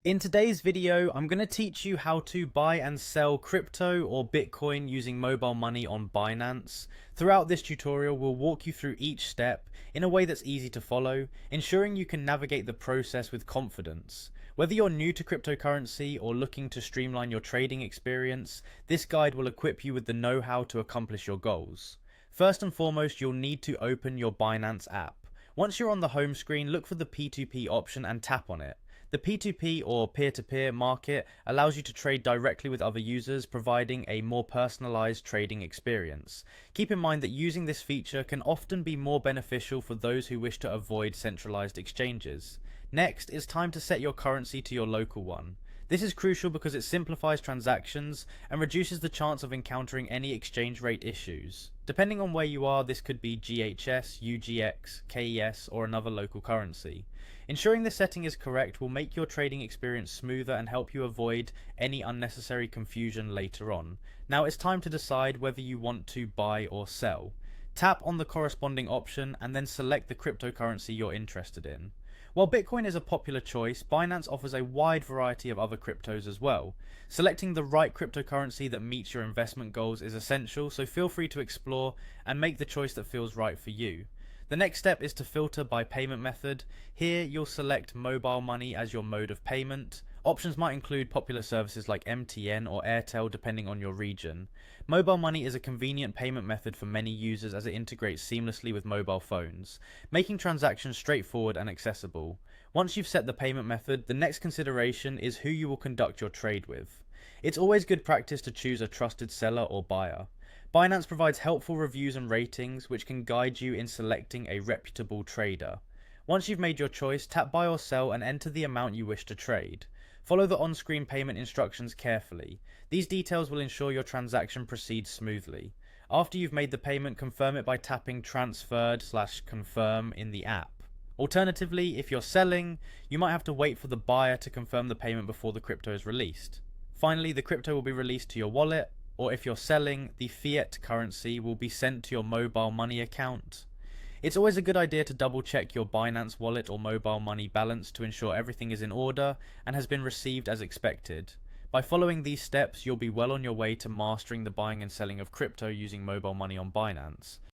In today's video, I'm going to teach you how to buy and sell crypto or Bitcoin using mobile money on Binance. Throughout this tutorial, we'll walk you through each step in a way that's easy to follow, ensuring you can navigate the process with confidence. Whether you're new to cryptocurrency or looking to streamline your trading experience, this guide will equip you with the know-how to accomplish your goals. First and foremost, you'll need to open your Binance app. Once you're on the home screen, look for the P2P option and tap on it. The P2P or peer-to-peer market allows you to trade directly with other users, providing a more personalized trading experience. Keep in mind that using this feature can often be more beneficial for those who wish to avoid centralized exchanges. Next, it's time to set your currency to your local one. This is crucial because it simplifies transactions and reduces the chance of encountering any exchange rate issues. Depending on where you are, this could be GHS, UGX, KES, or another local currency. Ensuring this setting is correct will make your trading experience smoother and help you avoid any unnecessary confusion later on. Now it's time to decide whether you want to buy or sell. Tap on the corresponding option and then select the cryptocurrency you're interested in. While Bitcoin is a popular choice, Binance offers a wide variety of other cryptos as well. Selecting the right cryptocurrency that meets your investment goals is essential, so feel free to explore and make the choice that feels right for you. The next step is to filter by payment method. Here you'll select mobile money as your mode of payment. Options might include popular services like MTN or Airtel depending on your region. Mobile money is a convenient payment method for many users as it integrates seamlessly with mobile phones, making transactions straightforward and accessible. Once you've set the payment method, the next consideration is who you will conduct your trade with. It's always good practice to choose a trusted seller or buyer. Binance provides helpful reviews and ratings which can guide you in selecting a reputable trader. Once you've made your choice, tap buy or sell and enter the amount you wish to trade. Follow the on-screen payment instructions carefully. These details will ensure your transaction proceeds smoothly. After you've made the payment, confirm it by tapping transferred/confirm in the app. Alternatively, if you're selling, you might have to wait for the buyer to confirm the payment before the crypto is released. Finally, the crypto will be released to your wallet, or if you're selling, the fiat currency will be sent to your mobile money account. It's always a good idea to double check your Binance wallet or mobile money balance to ensure everything is in order and has been received as expected. By following these steps, you'll be well on your way to mastering the buying and selling of crypto using mobile money on Binance.